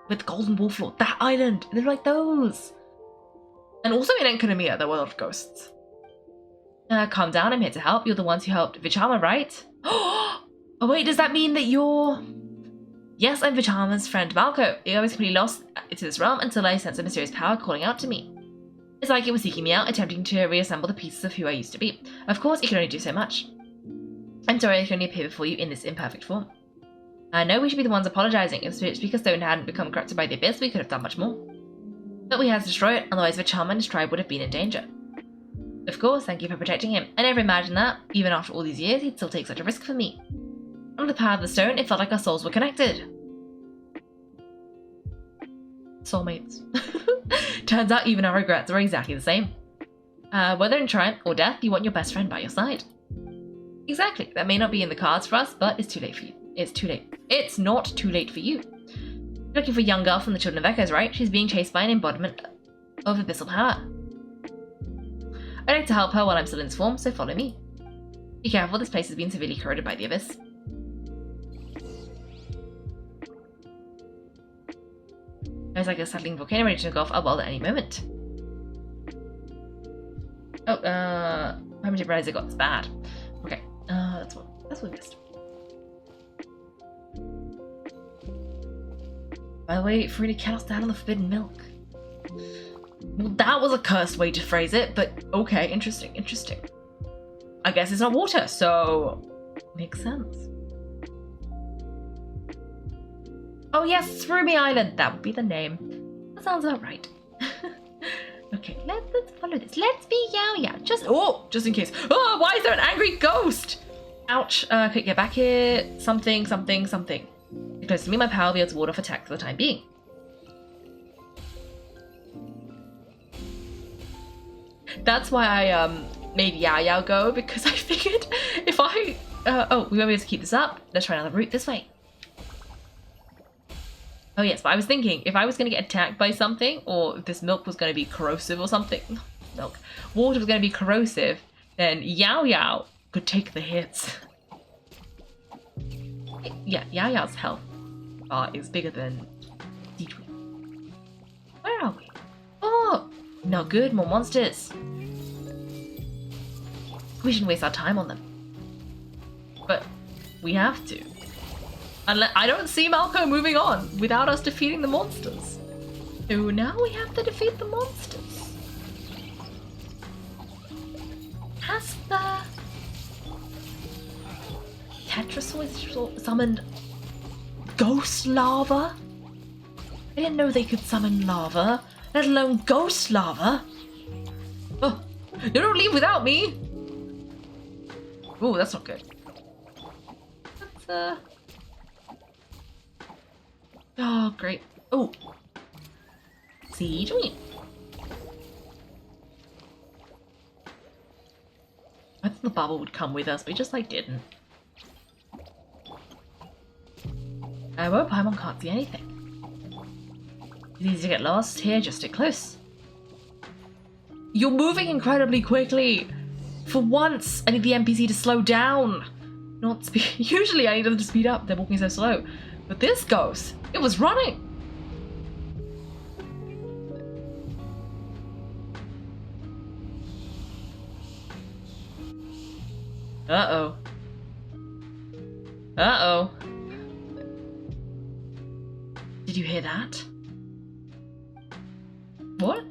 With the golden wall floor. That island. They're like those. And also in Enkanomiya, there were a lot of ghosts. Calm down, I'm here to help. You're the ones who helped Vichama, right? Oh wait, does that mean that you're... Yes, I'm Vichama's friend Malko. I was completely lost to this realm until I sensed a mysterious power calling out to me. It's like it was seeking me out, attempting to reassemble the pieces of who I used to be. Of course, it can only do so much. I'm sorry I can only appear before you in this imperfect form. I know we should be the ones apologizing. If Spirit Speaker Stone hadn't become corrupted by the Abyss, we could have done much more. But we had to destroy it, otherwise Vichama and his tribe would have been in danger. Of course, thank you for protecting him. I never imagined that, even after all these years, he'd still take such a risk for me. Under the power of the stone, it felt like our souls were connected. Soulmates. Turns out even our regrets are exactly the same. Whether in triumph or death, you want your best friend by your side. Exactly. That may not be in the cards for us, but it's too late for you. It's too late. It's not too late for you. You're looking for a young girl from the Children of Echoes, right? She's being chased by an embodiment of abyssal power. I'd like to help her while I'm still in this form, so follow me. Be careful, this place has been severely corroded by the Abyss. There's like a settling volcano ready to engulf our world at any moment. Oh, I didn't realize it got this bad. Okay, that's what we missed. By the way, Frida cast down on the forbidden milk. Well, that was a cursed way to phrase it, but okay, interesting. I guess it's not water, so makes sense. Oh yes, Ruby Island, that would be the name. That sounds about right. Okay, let's follow this. Let's be Yao. Just in case. Oh, why is there an angry ghost? Ouch. Okay, get back here. Something. Get close to me, my power will be able to ward off attack for the time being. That's why I made Yao go, because I figured if I... we won't be able to keep this up. Let's try another route this way. Oh yes, but I was thinking, if I was going to get attacked by something, or if this milk was going to be corrosive or something... Water was going to be corrosive, then Yao could take the hits. Yeah, Yao's health bar is bigger than D3. Where are we? Oh! No good, more monsters. We shouldn't waste our time on them. But we have to. I don't see Malko moving on without us defeating the monsters. So now we have to defeat the monsters. Has the Tetrasaur summoned ghost lava? I didn't know they could summon lava, let alone ghost lava. Oh, you don't leave without me. Oh, that's not good. That's oh, great. Oh, siege win. I thought the bubble would come with us, but it just didn't. Well, Paimon can't see anything. It's easy to get lost. Here, just stick close. You're moving incredibly quickly. For once, I need the NPC to slow down. Not speed. Usually I need them to speed up. They're walking so slow. But this ghost, it was running. Uh-oh. Uh-oh. Did you hear that? What?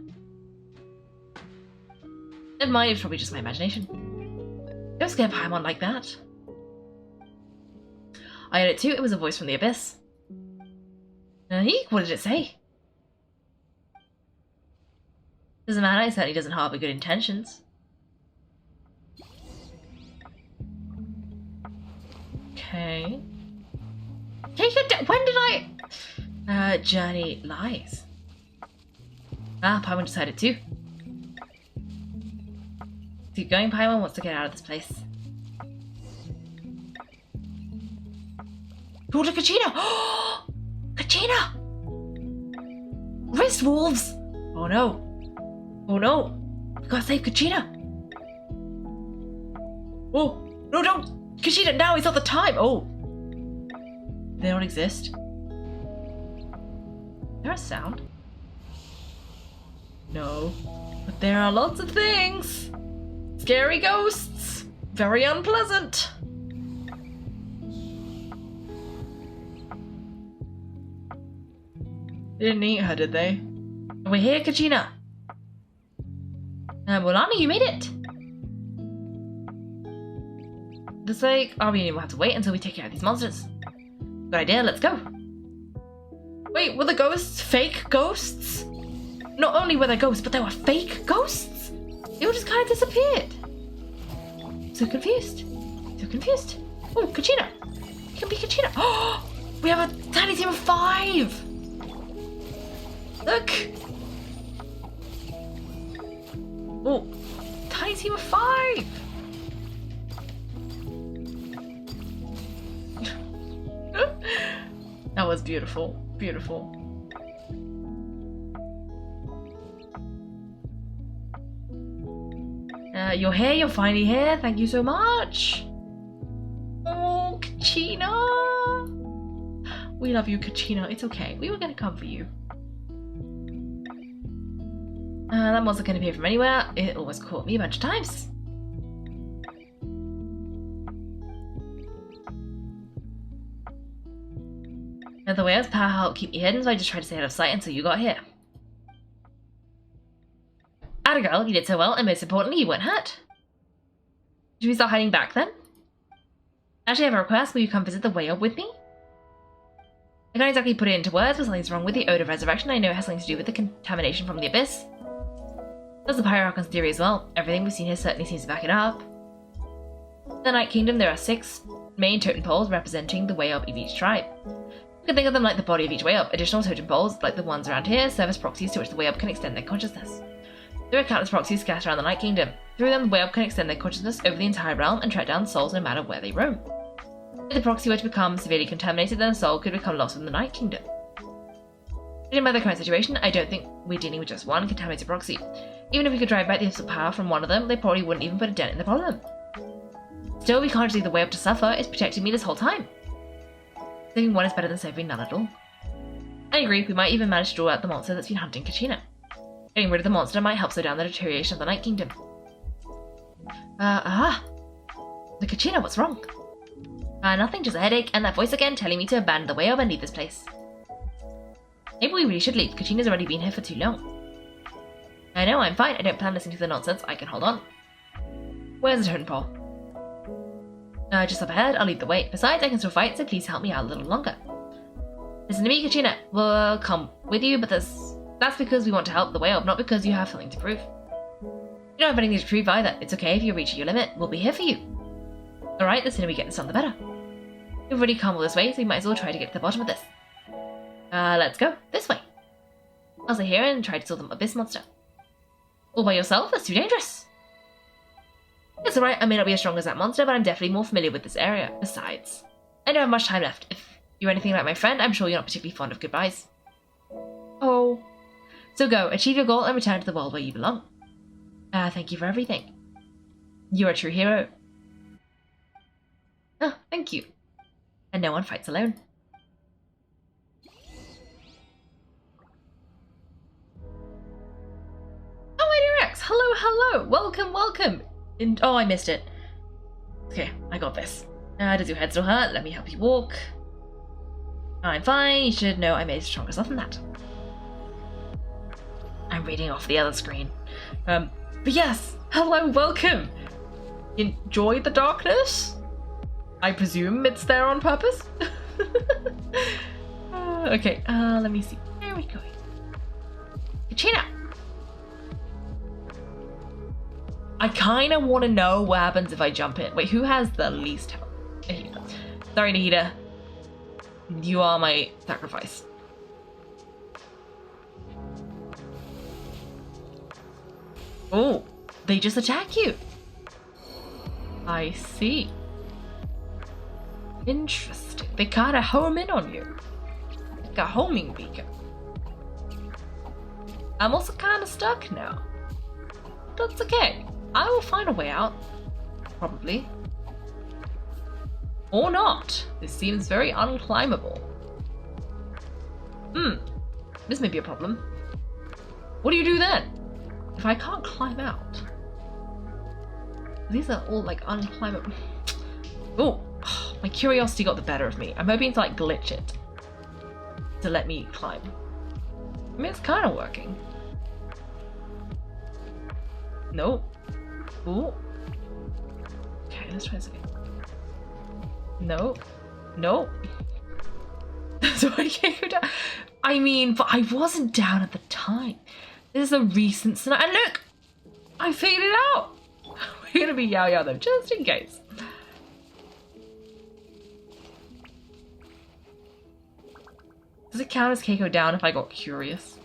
Never mind, it was probably just my imagination. Don't scare Paimon like that. I heard it too, it was a voice from the abyss. What did it say? Doesn't matter, it certainly doesn't harbor good intentions. Okay. When did I... Journey lies. Ah, Paimon decided to. Keep going, Paimon wants to get out of this place. Daughter Kachina! Kachina! Wrist wolves! Oh no. Oh no. We gotta save Kachina. Oh, no, don't. Kachina, now is not the time. Oh. They don't exist. Is there a sound? No. But there are lots of things. Scary ghosts. Very unpleasant. They didn't eat her, did they? We're here, Kachina. Well, Anna, you made it. Looks like our reunion will have to wait until we take care of these monsters. Good idea, let's go. Wait, were the ghosts fake ghosts? Not only were there ghosts, but there were fake ghosts? They all just kind of disappeared. So confused. So confused. Oh, Kachina. It can be Kachina. Oh, we have a tiny team of 5. Look. Oh, tiny team of 5. That was beautiful. Beautiful. You're here, you're finally here. Thank you so much. Oh, Kachina. We love you, Kachina. It's okay. We were going to come for you. That monster can appear from anywhere. It always caught me a bunch of times. The way up's power helped keep me hidden, so I just tried to stay out of sight until you got here. Atta girl, you did so well, and most importantly, you weren't hurt. Should we start hiding back then? Actually, I have a request. Will you come visit the way up with me? I can't exactly put it into words, but something's wrong with the Ode of Resurrection. I know it has something to do with the contamination from the Abyss. That's the Pyrocon's theory as well. Everything we've seen here certainly seems to back it up. In the Night Kingdom, there are 6 main totem poles representing the way up of each tribe. You can think of them like the body of each way up. Additional totem poles, like the ones around here, serve as proxies to which the way up can extend their consciousness. There are countless proxies scattered around the Night Kingdom. Through them, the way up can extend their consciousness over the entire realm and track down souls no matter where they roam. If the proxy were to become severely contaminated, then a soul could become lost in the Night Kingdom. Judging by the current situation, I don't think we're dealing with just one contaminated proxy. Even if we could drive back the abyssal power from one of them, they probably wouldn't even put a dent in the problem. Still, we can't just leave the way up to suffer. It's protected me this whole time. Saving one is better than saving none at all. I agree, we might even manage to draw out the monster that's been hunting Kachina. Getting rid of the monster might help slow down the deterioration of the Night Kingdom. The Kachina, what's wrong? Nothing, just a headache, and that voice again telling me to abandon the way up and leave this place. Maybe we really should leave. Kachina's already been here for too long. I know, I'm fine. I don't plan listening to the nonsense. I can hold on. Where's the totem pole? Just up ahead. I'll lead the way. Besides, I can still fight, so please help me out a little longer. Listen to me, Kachina. We'll come with you, but that's because we want to help the way up, not because you have something to prove. You don't have anything to prove either. It's okay if you're reaching your limit. We'll be here for you. Alright, the sooner we get this done, the better. We've already come all this way, so we might as well try to get to the bottom of this. Let's go. This way. I'll stay here and try to kill the abyss monster. All by yourself? That's too dangerous. It's alright, I may not be as strong as that monster, but I'm definitely more familiar with this area. Besides, I don't have much time left. If you're anything like my friend, I'm sure you're not particularly fond of goodbyes. Oh. So go, achieve your goal, and return to the world where you belong. Thank you for everything. You're a true hero. Oh, thank you. And no one fights alone. Oh, my dear Rex! Hello, hello! Welcome, welcome! Oh, I missed it. Okay, I got this. Does your head still hurt? Let me help you walk. I'm fine. You should know I made stronger stuff than that. I'm reading off the other screen. But yes, hello, welcome. Enjoy the darkness? I presume it's there on purpose? Okay, let me see. Where are we going? Kachina! I kind of want to know what happens if I jump in. Wait, who has the least health? Nahida. Sorry, Nahida. You are my sacrifice. Oh, they just attack you. I see. Interesting. They kind of home in on you. Like a homing beacon. I'm also kind of stuck now. That's okay. I will find a way out. Probably. Or not. This seems very unclimbable. This may be a problem. What do you do then? If I can't climb out? These are all like unclimbable. Oh, my curiosity got the better of me. I'm hoping to like glitch it to let me climb. I mean, it's kind of working. No. Ooh. Okay, let's try this again. No. No. So I can't go down. I mean, but I wasn't down at the time. This is a recent scenario. And look! I figured it out! We're gonna be Yao Yao though, just in case. Does it count as Kaiko down if I got curious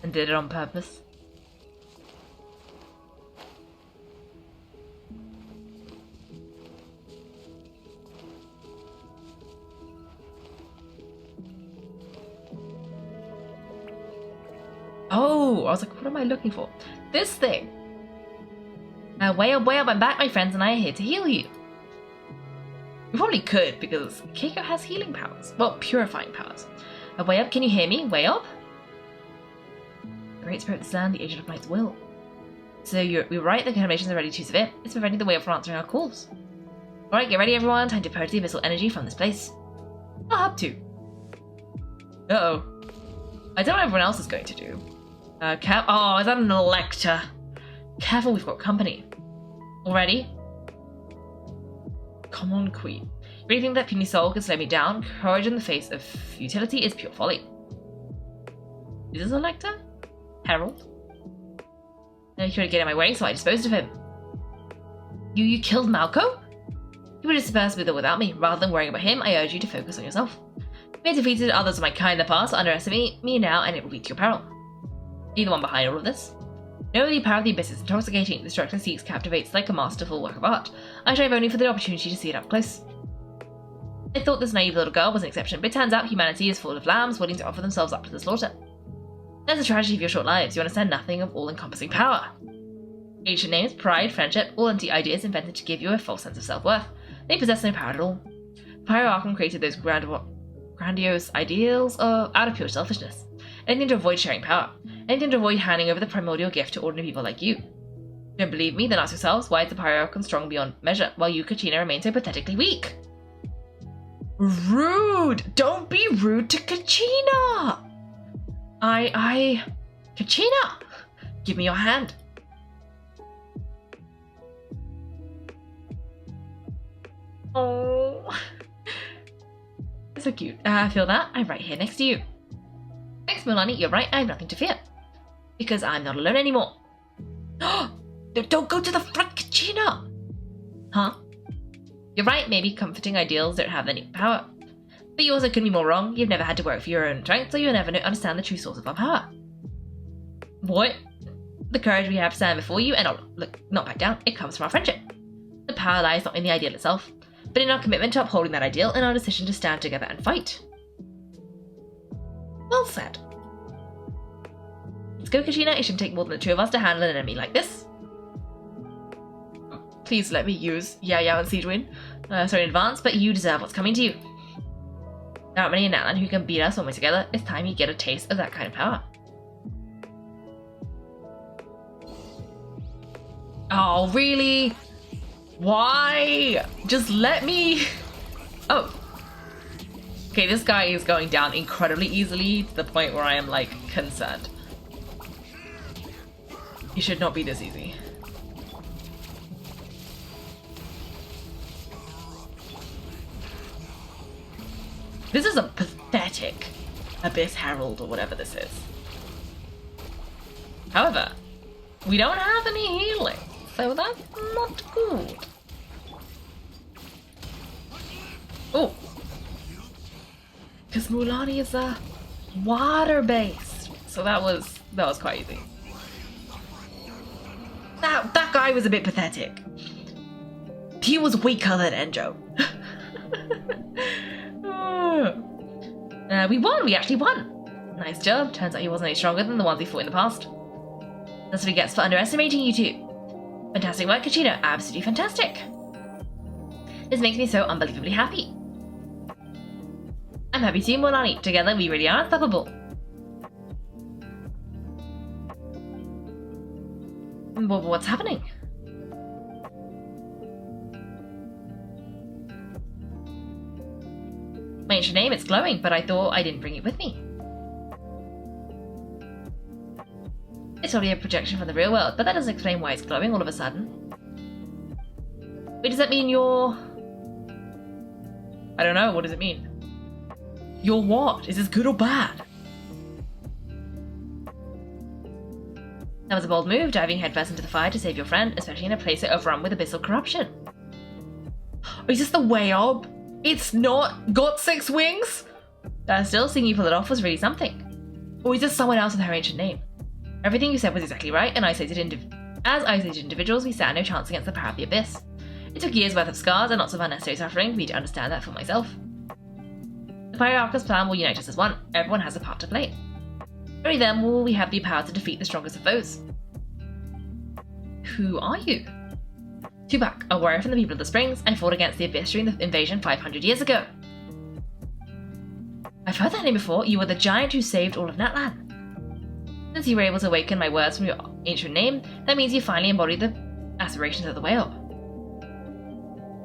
and did it on purpose? Oh, I was like, what am I looking for? This thing. Way up, I'm back, my friends, and I are here to heal you. We probably could, because Kaiko has healing powers. Well, purifying powers. Way up, can you hear me? Way up? Great Spirit of the Sand, the Agent of Night's will. So we were right, the contaminations are already too severe. It's preventing the way up from answering our calls. Alright, get ready everyone, time to purge the abyssal energy from this place. I'll have to. Uh-oh. I don't know what everyone else is going to do. Oh, is that an Elector? Careful, we've got company. Already? Come on, Queen. You really think that puny soul can slow me down? Courage in the face of futility is pure folly. Is this Elector? Herald? No, he tried to get in my way, so I disposed of him. You killed Malco? You were dispersed with or without me. Rather than worrying about him, I urge you to focus on yourself. We have defeated others of my kind in the past, so underestimate me now, and it will be to your peril. Are you the one behind all of this? No, the power of the abyss is intoxicating. The destruction seeks captivates like a masterful work of art. I strive only for the opportunity to see it up close. I thought this naive little girl was an exception, but it turns out humanity is full of lambs willing to offer themselves up to the slaughter. That's the tragedy of your short lives. You understand nothing of all-encompassing power. Ancient names, pride, friendship, all empty ideas invented to give you a false sense of self-worth. They possess no power at all. Pyro created those grandiose ideals out of pure selfishness. Anything to avoid sharing power. Anything to avoid handing over the primordial gift to ordinary people like you. Don't believe me? Then ask yourselves, why is the Pyro strong beyond measure, while you, Kachina, remain so pathetically weak? Rude! Don't be rude to Kachina! Kachina! Give me your hand. Oh. So cute. I feel that. I'm right here next to you. Thanks, Milani. You're right. I have nothing to fear. Because I'm not alone anymore. Don't go to the front, Kachina! Huh? You're right. Maybe comforting ideals don't have any power. But you also couldn't be more wrong. You've never had to work for your own strength, so you'll never understand the true source of our power. What? The courage we have to stand before you and not back down, it comes from our friendship. The power lies not in the ideal itself, but in our commitment to upholding that ideal and our decision to stand together and fight. Well said. Let's go, Kachina. It shouldn't take more than the two of us to handle an enemy like this. Please let me use Yao Yao and Siegewin. Sorry in advance, but you deserve what's coming to you. There aren't many in Natlan who can beat us when we're together. It's time you get a taste of that kind of power. Oh, really? Why? Just let me... Oh. Okay, this guy is going down incredibly easily to the point where I am, like, concerned. He should not be this easy. This is a pathetic Abyss Herald or whatever this is. However, we don't have any healing, so that's not good. Oh! Because Mulan is water-based, so that was quite easy. That guy was a bit pathetic. He was weaker than Enjo. We won! We actually won! Nice job. Turns out he wasn't any stronger than the ones we fought in the past. That's what he gets for underestimating you two. Fantastic work, Kachina. Absolutely fantastic. This makes me so unbelievably happy. I'm happy too, Molani. Together, we really are unstoppable. What's happening? My ancient name, it's glowing, but I thought I didn't bring it with me. It's probably a projection from the real world, but that doesn't explain why it's glowing all of a sudden. Wait, does that mean you're... I don't know, what does it mean? You're what? Is this good or bad? That was a bold move, diving headfirst into the fire to save your friend, especially in a place so overrun with abyssal corruption. Oh, is this the way up? It's not got 6 wings? Still, seeing you pull it off was really something. Or is this someone else with her ancient name? Everything you said was exactly right, and as isolated individuals, we stand no chance against the power of the Abyss. It took years' worth of scars and lots of unnecessary suffering for me to understand that for myself. The Hierarchus plan will unite us as one. Everyone has a part to play. Only then will we have the power to defeat the strongest of foes. Who are you? Tupac, a warrior from the people of the Springs. I fought against the Abyss during the invasion 500 years ago. I've heard that name before. You were the giant who saved all of Natlan. Since you were able to awaken my words from your ancient name, that means you finally embodied the aspirations of the way up.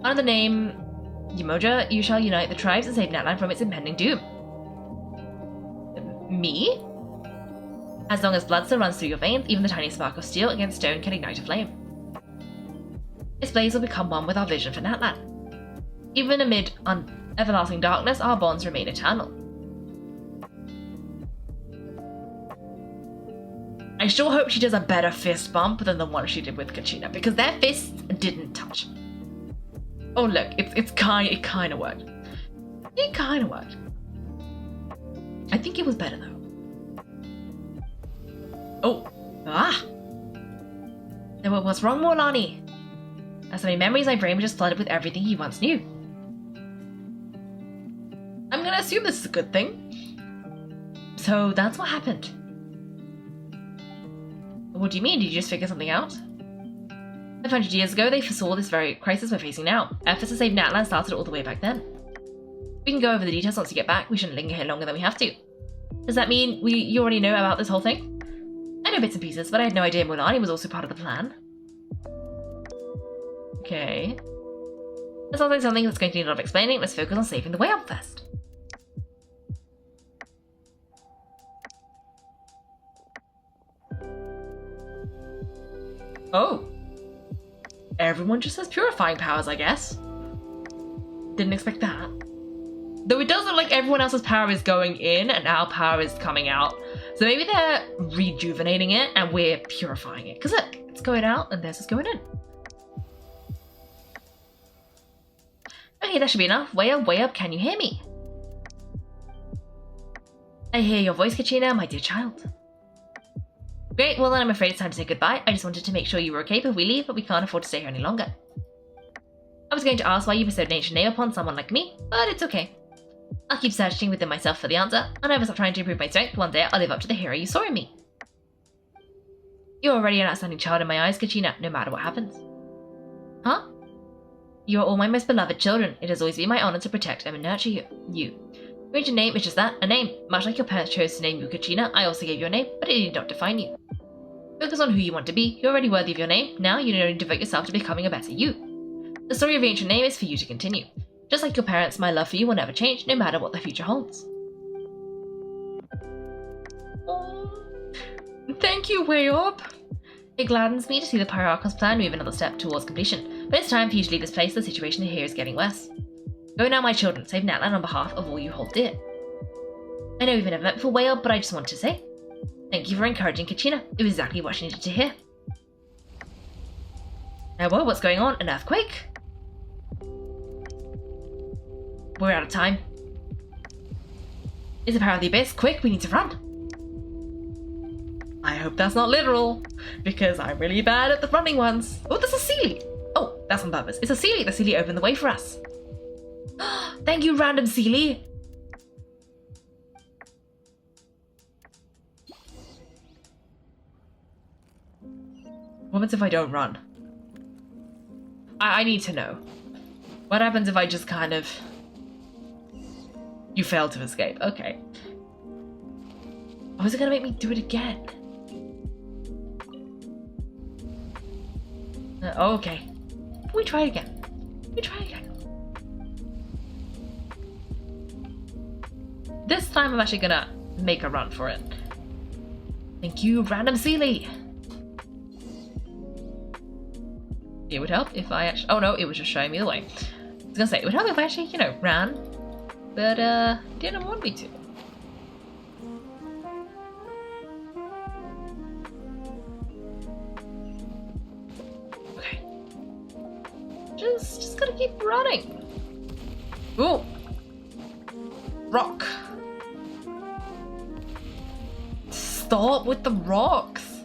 Under the name Umoja, you shall unite the tribes and save Natlan from its impending doom. Me? As long as blood still runs through your veins, even the tiniest spark of steel against stone can ignite a flame. This blaze will become one with our vision for Natlan. Even amid everlasting darkness, our bonds remain eternal. I sure hope she does a better fist bump than the one she did with Kachina, because their fists didn't touch. Oh look, it kind of worked. It kind of worked. I think it was better though. Oh, what's wrong, Morlani? As so many memories, my brain was just flooded with everything you once knew. I'm gonna assume this is a good thing. So that's what happened. What do you mean? Did you just figure something out? 500 years ago, they foresaw this very crisis we're facing now. Efforts to save Natlan started all the way back then. We can go over the details once you get back. We shouldn't linger here longer than we have to. Does that mean you already know about this whole thing? I know bits and pieces, but I had no idea Mulani was also part of the plan. Okay. That sounds like something that's going to need a lot of explaining. Let's focus on saving the way up first. Oh. Everyone just has purifying powers, I guess. Didn't expect that. Though it does look like everyone else's power is going in and our power is coming out. So maybe they're rejuvenating it and we're purifying it. Because look, it's going out and theirs is going in. Okay, that should be enough. Way up, can you hear me? I hear your voice, Kachina, my dear child. Great, well then I'm afraid it's time to say goodbye. I just wanted to make sure you were okay before we leave, but we can't afford to stay here any longer. I was going to ask why you bestowed an ancient name upon someone like me, but it's okay. I'll keep searching within myself for the answer. I'll never stop trying to improve my strength. One day I'll live up to the hero you saw in me. You're already an outstanding child in my eyes, Kachina, no matter what happens. Huh? You are all my most beloved children. It has always been my honor to protect and nurture you. Your ancient name is just that, a name. Much like your parents chose to name you Kachina, I also gave you a name, but it did not define you. Focus on who you want to be. You're already worthy of your name. Now you need to devote yourself to becoming a better you. The story of your ancient name is for you to continue. Just like your parents, my love for you will never change, no matter what the future holds. Oh, thank you, Way Up! It gladdens me to see the Pyroarchon's plan move another step towards completion, but it's time for you to leave this place. The situation here is getting worse. Go now, my children, save Natlan on behalf of all you hold dear. I know we've never met before, Way Up, but I just wanted to say thank you for encouraging Kachina. It was exactly what she needed to hear. Now, whoa, what's going on? An earthquake? We're out of time. It's the power of the abyss. Quick, we need to run. I hope that's not literal, because I'm really bad at the running ones. Oh, there's a Sealy. Oh, that's on purpose. It's a Sealy. The Sealy opened the way for us. Thank you, random Sealy. What happens if I don't run? I need to know. What happens if I just kind of... You failed to escape. Okay. Oh, is it gonna make me do it again? Oh, okay. We try again. We try again. This time I'm actually gonna make a run for it. Thank you, random Sealy. It would help if I actually... Oh no, it was just showing me the way. I was gonna say, it would help if I actually, you know, ran. But, didn't want me to. Okay. Just gotta keep running. Ooh. Rock. Stop with the rocks.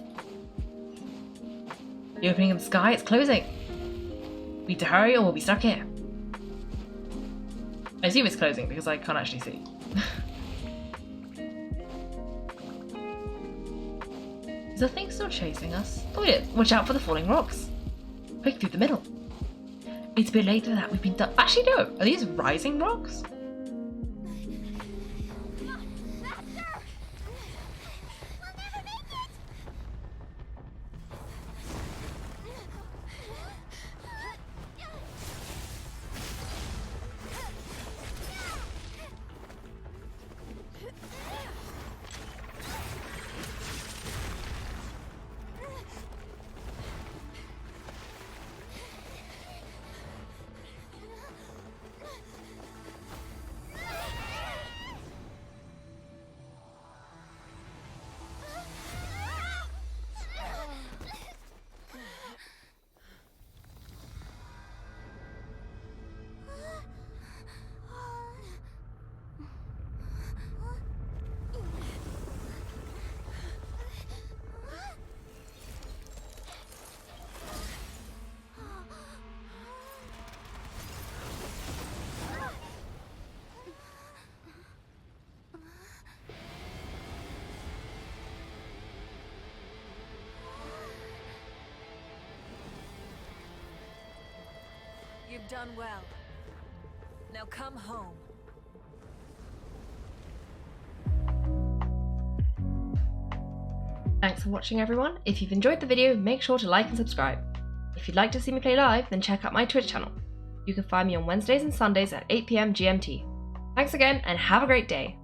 The opening of the sky, it's closing. We need to hurry or we'll be stuck here. I assume it's closing because I can't actually see. Is the thing still chasing us? Oh yeah, watch out for the falling rocks. Quick, through the middle. It's a bit late for that, we've been done. Actually no, are these rising rocks? You've done well. Now come home. Thanks for watching, everyone. If you've enjoyed the video, make sure to like and subscribe. If you'd like to see me play live, then check out my Twitch channel. You can find me on Wednesdays and Sundays at 8 PM GMT. Thanks again, and have a great day.